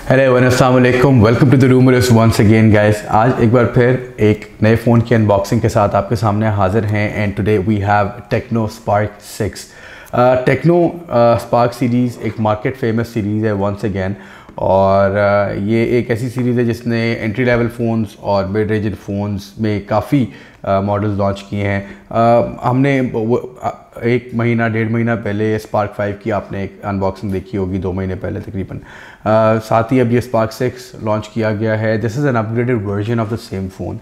Hello अस्सलाम वालेकुम, welcome to the रूमरिस्ट वंस अगेन गाइस। आज एक बार फिर एक नए फ़ोन की अनबॉक्सिंग के साथ आपके सामने हाजिर हैं and today we have Tecno Spark 6। Tecno Spark series एक मार्केट फेमस सीरीज़ है वंस अगेन, और ये एक ऐसी सीरीज़ है जिसने एंट्री लेवल फ़ोन्स और मिड रेंज फ़ोन्स में काफ़ी मॉडल्स लॉन्च किए हैं। हमने एक महीना डेढ़ महीना पहले स्पार्क 5 की आपने एक अनबॉक्सिंग देखी होगी, 2 महीने पहले तकरीबन। साथ ही अब ये स्पार्क 6 लॉन्च किया गया है। This is an upgraded version of the same phone.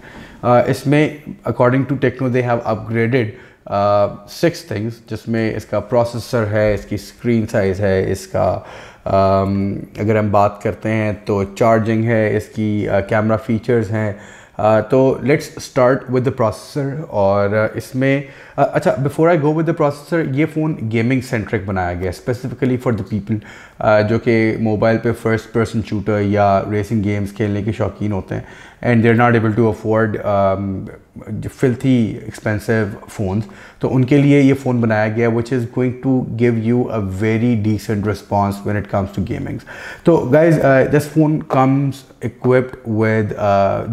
इसमें according to Tecno they have upgraded 6 things, जिसमें इसका प्रोसेसर है, इसकी स्क्रीन साइज़ है, इसका अगर हम बात करते हैं तो चार्जिंग है, इसकी कैमरा फीचर्स हैं। तो let's start with the processor. और इसमें अच्छा, before I go with the processor, ये फ़ोन गेमिंग सेंट्रिक बनाया गया स्पेसिफिकली फॉर द पीपल जो कि मोबाइल पे first person shooter or racing games खेलने के शौकीन होते हैं and they are not able to afford filthy expensive phones. तो उनके लिए ये फ़ोन बनाया गया which is going to give you a very decent response when it comes to gamings. तो guys, this phone comes equipped with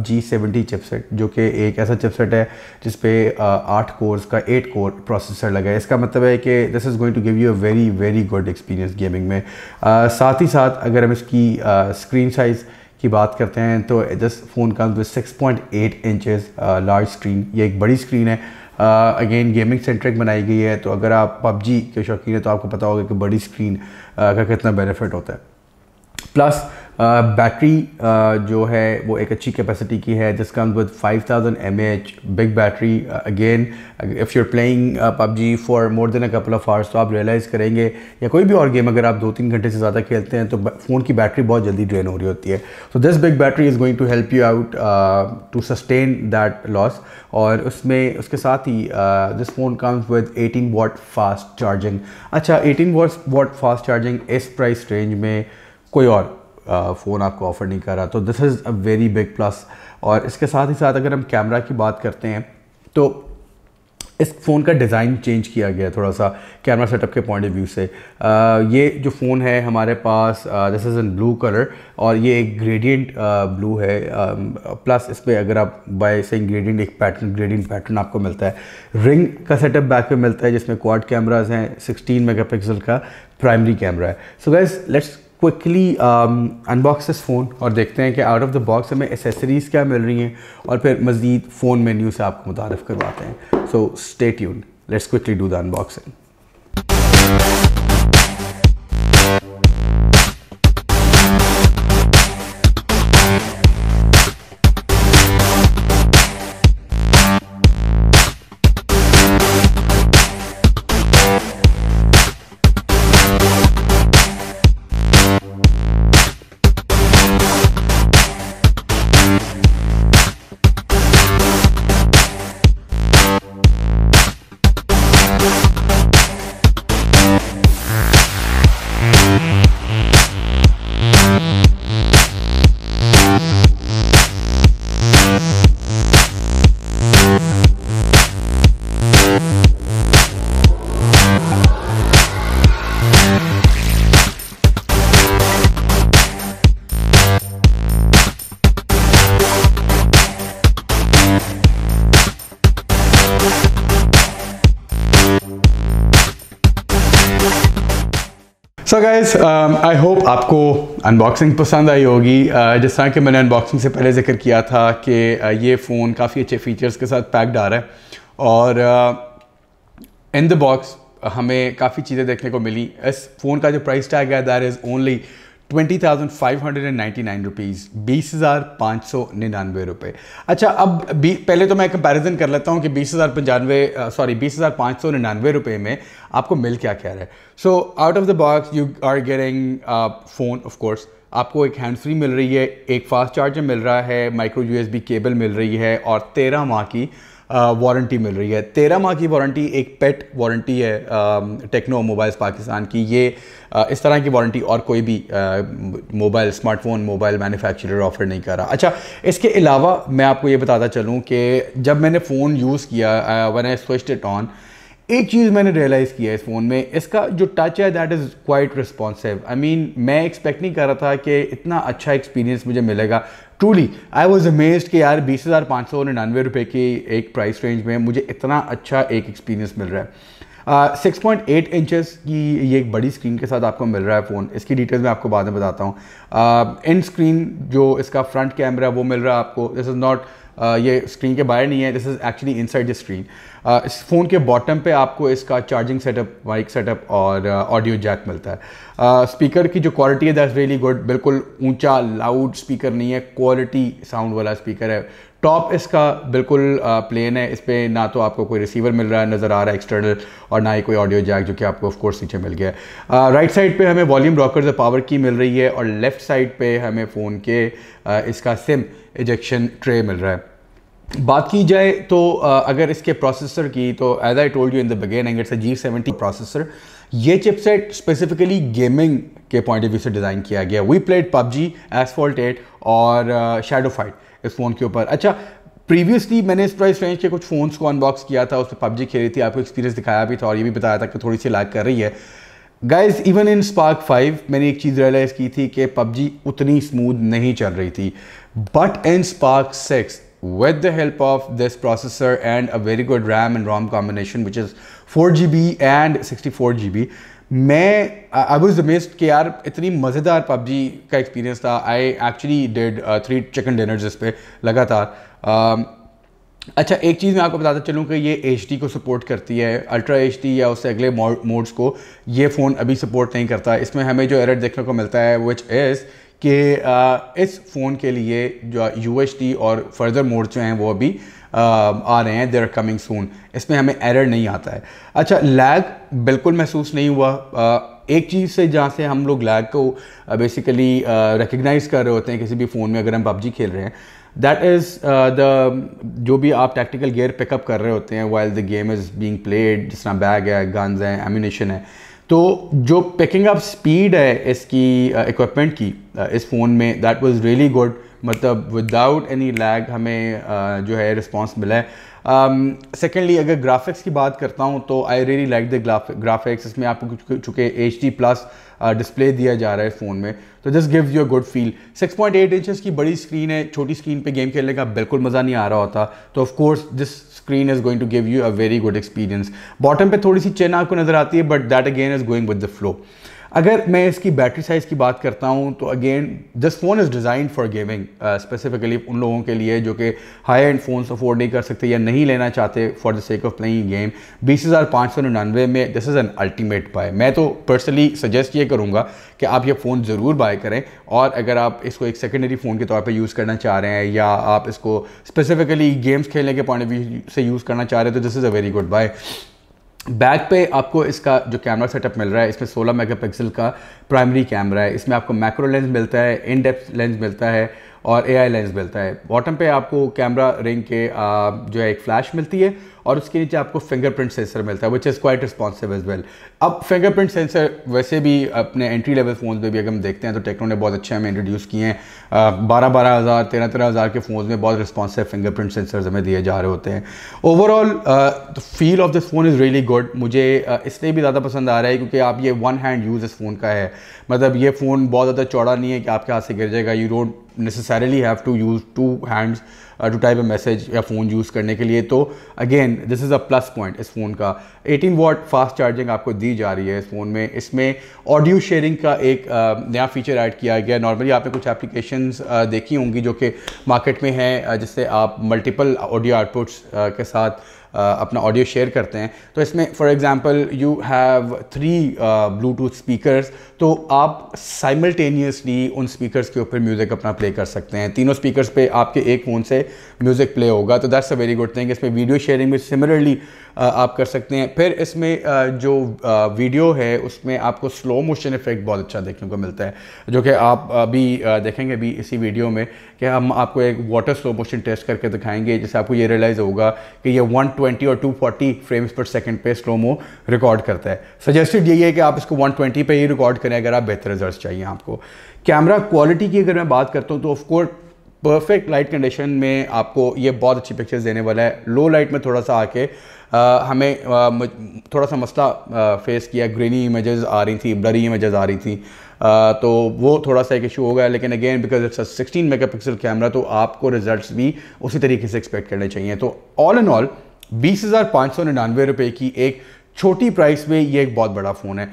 G70 chipset, जो कि एक ऐसा चिपसेट है जिस पे 8 कोर्स का 8 कोर प्रोसेसर लगा है। इसका मतलब है कि this is going to give you a very very good experience gaming में। साथ ही साथ अगर हम इसकी स्क्रीन साइज़ की बात करते हैं तो this phone comes with 6.8 inches large screen. ये एक बड़ी स्क्रीन है। अगेन गेमिंग सेंट्रिक बनाई गई है, तो अगर आप पबजी के शौकीन हैं तो आपको पता होगा कि बड़ी स्क्रीन का कितना बेनिफिट होता है। प्लस बैटरी जो है वो एक अच्छी कैपेसिटी की है। This comes with 5000 mAh big battery. Again if you are playing PUBG for more than a couple of hours, तो आप रियलाइज़ करेंगे, या कोई भी और गेम अगर आप 2-3 घंटे से ज़्यादा खेलते हैं तो फ़ोन की बैटरी बहुत जल्दी ड्रेन हो रही होती है। तो this big battery is going to help you out to sustain that loss. और उसमें उसके साथ ही this phone comes with 18 watt fast charging. अच्छा, 18 वाट फास्ट चार्जिंग इस प्राइस रेंज में कोई और फ़ोन आपको ऑफ़र नहीं कर रहा, तो this is a very big plus. और इसके साथ ही साथ अगर हम कैमरा की बात करते हैं तो इस फ़ोन का डिज़ाइन चेंज किया गया थोड़ा सा कैमरा सेटअप के पॉइंट ऑफ व्यू से। ये जो फ़ोन है हमारे पास this is in blue colour, और ये एक ग्रेडियंट ब्लू है। प्लस इस पर अगर आप बाय से ग्रेडियंट एक ग्रेडियंट पैटर्न आपको मिलता है। रिंग का सेटअप बैक पे मिलता है जिसमें क्वाड कैमराज हैं, 16 मेगापिक्सल का प्राइमरी कैमरा है। So guys, let's quickly unbox this phone और देखते हैं कि आउट ऑफ द बॉक्स हमें एसेसरीज़ क्या मिल रही हैं, और फिर मज़ीद फ़ोन मेन्यू से आपको मुतारिफ़ करवाते हैं। So stay tuned, let's quickly do the unboxing. So guys, I hope आपको अनबॉक्सिंग पसंद आई होगी। जिस तरह कि मैंने अनबॉक्सिंग से पहले जिक्र किया था कि ये फ़ोन काफ़ी अच्छे फीचर्स के साथ पैक्ड आ रहा है, और इन द बॉक्स हमें काफ़ी चीज़ें देखने को मिली। इस फ़ोन का जो प्राइस टैग है दैट इज़ ओनली 20,599 रुपीज़, 20,599 रुपये। अच्छा, अब पहले तो मैं कंपैरिजन कर लेता हूँ कि 20,599 रुपये में आपको मिल क्या क्या रहा है। So out of the box you are getting phone, of course आपको एक हैंड फ्री मिल रही है, एक फास्ट चार्जर मिल रहा है, माइक्रो USB केबल मिल रही है, और 13 माह की वारंटी मिल रही है। 13 माह की वारंटी एक पेट वारंटी है टेक्नो मोबाइल्स पाकिस्तान की। ये इस तरह की वारंटी और कोई भी mobile smartphone mobile manufacturer offer नहीं कर रहा। अच्छा, इसके अलावा मैं आपको ये बताता चलूँ कि जब मैंने फ़ोन यूज़ किया, when I switched it on, एक चीज़ मैंने रियलाइज़ किया इस फ़ोन में, इसका जो टच है that is quite responsive. I mean मैं एक्सपेक्ट नहीं कर रहा था कि इतना अच्छा एक्सपीरियंस मुझे मिलेगा। ट्रूली आई वॉज अमेज्ड कि यार 20,599 की एक प्राइस रेंज में मुझे इतना अच्छा एक एक्सपीरियंस मिल रहा है। 6.8 इंचेस की ये एक बड़ी स्क्रीन के साथ आपको मिल रहा है फ़ोन। इसकी डिटेल्स मैं आपको बाद में बताता हूँ। इन स्क्रीन जो इसका फ्रंट कैमरा वो मिल रहा है आपको, दिस इज़ नॉट ये स्क्रीन के बाहर नहीं है, this is actually inside the screen. इस फ़ोन के बॉटम पे आपको इसका चार्जिंग सेटअप, माइक सेटअप और ऑडियो जैक मिलता है। स्पीकर की जो क्वालिटी है दैट्स रियली गुड, बिल्कुल ऊंचा लाउड स्पीकर नहीं है, क्वालिटी साउंड वाला स्पीकर है। टॉप इसका बिल्कुल प्लेन है, इस पर ना तो आपको कोई रिसीवर मिल रहा है, नज़र आ रहा है एक्सटर्नल, और ना ही कोई ऑडियो जैक जो कि आपको ऑफ कोर्स नीचे मिल गया है। राइट साइड पे हमें वॉल्यूम रॉकर से पावर की मिल रही है, और लेफ्ट साइड पे हमें फ़ोन के इसका सिम इजेक्शन ट्रे मिल रहा है। बात की जाए तो अगर इसके प्रोसेसर की, तो as I told you in the beginning, it's a G70 processor. ये चिपसेट स्पेसिफिकली गेमिंग के पॉइंट ऑफ व्यू से डिज़ाइन किया गया। वी प्लेड PUBG, Asphalt 8 और शैडो फाइट इस फ़ोन के ऊपर। अच्छा, प्रीवियसली मैंने इस प्राइस रेंज के कुछ फ़ोन्स को अनबॉक्स किया था, उस पर PUBG खेली थी, आपको एक्सपीरियंस दिखाया भी था और ये भी बताया था कि थोड़ी सी लैग कर रही है। गाइज इवन इन Spark 5 मैंने एक चीज़ रियलाइज़ की थी कि PUBG उतनी स्मूथ नहीं चल रही थी, but in Spark 6 with the help of this processor and a very good RAM and ROM combination which is 4GB and 64GB, I was amazed कि यार इतनी मज़ेदार PUBG का एक्सपीरियंस था। I actually did 3 chicken dinners इस पर लगातार। अच्छा, एक चीज़ मैं आपको बताता चलूँ कि ये HD को सपोर्ट करती है, अल्ट्रा HD या उससे अगले मोड्स को ये फ़ोन अभी सपोर्ट नहीं करता। इसमें हमें जो एरर देखने को मिलता है विच इज़ कि इस फ़ोन के लिए जो UHD और फर्दर मोड जो हैं वो अभी आ रहे हैं, दे आर कमिंग सून। इसमें हमें एरर नहीं आता है। अच्छा, लैग बिल्कुल महसूस नहीं हुआ। एक चीज़ से जहाँ से हम लोग लैग को बेसिकली रिकग्नाइज़ कर रहे होते हैं किसी भी फ़ोन में अगर हम PUBG खेल रहे हैं, दैट इज़ जो भी आप टैक्टिकल गियर पिकअप कर रहे होते हैं while the game is being played, जिस तरह बैग है, गन्स हैं, एम्यूनेशन है, तो जो पिकिंग अप स्पीड है इसकी इक्विपमेंट की इस फ़ोन में, दैट वाज रियली गुड। मतलब विदाउट एनी लैग हमें जो है रिस्पांस मिला है। सेकेंडली अगर ग्राफिक्स की बात करता हूँ तो I really like the graphics. इसमें आपको चूँकि HD+ डिस्प्ले दिया जा रहा है फ़ोन में, तो this gives you a good feel. 6.8 inches की बड़ी स्क्रीन है, छोटी स्क्रीन पे गेम खेलने का बिल्कुल मज़ा नहीं आ रहा होता, तो of course this screen is going to give you a very good experience. Bottom पे थोड़ी सी चिन आपको नज़र आती है, but that again is going with the flow. अगर मैं इसकी बैटरी साइज़ की बात करता हूँ तो again this phone is designed for gaming, specifically उन लोगों के लिए जो कि हाई एंड फ़ोन्स अफोर्ड नहीं कर सकते या नहीं लेना चाहते for the sake of playing game. 20,599 में this is an ultimate buy. मैं तो पर्सनली सजेस्ट ये करूँगा कि आप ये फ़ोन ज़रूर बाय करें, और अगर आप इसको एक सेकेंडरी फ़ोन के तौर पर यूज़ करना चाह रहे हैं या आप इसको स्पेसिफिकली गेम्स खेलने के पॉइंट ऑफ व्यू से यूज़ करना चाह रहे हैं, तो this is a very good buy. Back पे आपको इसका जो कैमरा सेटअप मिल रहा है, इसमें 16 मेगापिक्सल का प्राइमरी कैमरा है। इसमें आपको मैक्रो लेंस मिलता है, इन डेप्थ लेंस मिलता है और AI लेंस मिलता है। बॉटम पे आपको कैमरा रिंग के जो है एक फ्लैश मिलती है, और उसके नीचे आपको फिंगरप्रिंट सेंसर मिलता है which is quite responsive as well. अब फिंगरप्रिंट सेंसर वैसे भी अपने एंट्री लेवल फ़ोन्स में भी अगर हम देखते हैं तो टेक्नो ने बहुत अच्छे हमें इंट्रोड्यूस किए हैं। 12,000 13,000 के फ़ोन्स में बहुत रिस्पॉन्सिव फिंगरप्रिंट सेंसर्स हमें दिए जा रहे होते हैं। Overall the feel of this phone is really good. मुझे इसलिए भी ज़्यादा पसंद आ रहा है क्योंकि आप ये वन हैंड यूज़ इस फ़ोन का है। मतलब ये फ़ोन बहुत ज़्यादा चौड़ा नहीं है कि आपके हाथ से गिर जाएगा। You don't necessarily have to use 2 hands to type a message या फ़ोन यूज़ करने के लिए। तो again this is a plus point इस फ़ोन का। 18 वाट फास्ट चार्जिंग आपको दी जा रही है इस फ़ोन में। इसमें ऑडियो शेयरिंग का एक नया फीचर ऐड किया गया। नॉर्मली आपने कुछ एप्लीकेशंस देखी होंगी जो कि मार्केट में हैं, जिससे आप मल्टीपल ऑडियो आउटपुट्स के साथ अपना ऑडियो शेयर करते हैं। तो इसमें for example you have 3 Bluetooth speakers, तो आप साइमल्टेनियसली उन स्पीकर्स के ऊपर म्यूज़िक अपना प्ले कर सकते हैं। तीनों स्पीकर्स पे आपके एक फ़ोन से म्यूज़िक प्ले होगा, तो that's a very good thing. इसमें वीडियो शेयरिंग भी सिमिलरली आप कर सकते हैं। फिर इसमें जो वीडियो है उसमें आपको स्लो मोशन इफेक्ट बहुत अच्छा देखने को मिलता है, जो कि आप अभी देखेंगे भी इसी वीडियो में कि हम आपको एक वाटर स्लो मोशन टेस्ट करके दिखाएंगे, जिससे आपको ये रियलाइज़ होगा कि ये 120 और 240 फ्रेम्स पर सेकंड पे स्लोमो रिकॉर्ड करता है। सजेस्टेड यही है कि आप इसको 120 पे ही रिकॉर्ड करें अगर आप बेहतर रिजल्ट चाहिए आपको। कैमरा क्वालिटी की अगर मैं बात करता हूँ तो ऑफकोर्स परफेक्ट लाइट कंडीशन में आपको ये बहुत अच्छी पिक्चर्स देने वाला है। लो लाइट में थोड़ा सा आके हमें थोड़ा सा मसला फेस किया, ग्रेनी इमेजेस आ रही थी, ब्लरी इमेजेस आ रही थी, तो वो थोड़ा सा एक इशू हो गया। लेकिन again because it's a 16 megapixel camera, तो आपको रिजल्ट्स भी उसी तरीके से एक्सपेक्ट करने चाहिए। तो ऑल इन ऑल 20,599 रुपये की एक छोटी प्राइस में ये एक बहुत बड़ा फ़ोन है।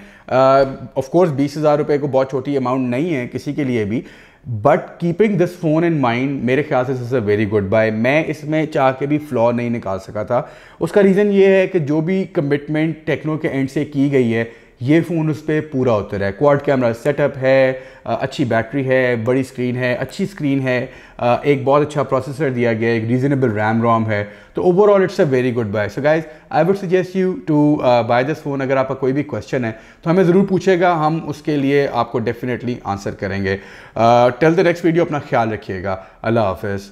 ऑफ कोर्स 20,000 रुपये को बहुत छोटी अमाउंट नहीं है किसी के लिए भी, but keeping this phone in mind मेरे ख्याल से is a very good buy. मैं इसमें चाह के भी फ्लॉ नहीं निकाल सका था। उसका रीज़न ये है कि जो भी कमिटमेंट टेक्नो के एंड से की गई है, ये फ़ोन उस पर पूरा उतर है। क्वाड कैमरा सेटअप है, अच्छी बैटरी है, बड़ी स्क्रीन है, अच्छी स्क्रीन है, एक बहुत अच्छा प्रोसेसर दिया गया है, एक रीजनेबल रैम रोम है। तो overall it's a very good buy. So guys I would suggest you to buy this phone. अगर आपका कोई भी क्वेश्चन है तो हमें ज़रूर पूछेगा, हम उसके लिए आपको डेफिनेटली आंसर करेंगे। टिल द नेक्स्ट वीडियो अपना ख्याल रखिएगा। अल्लाह हाफिज़।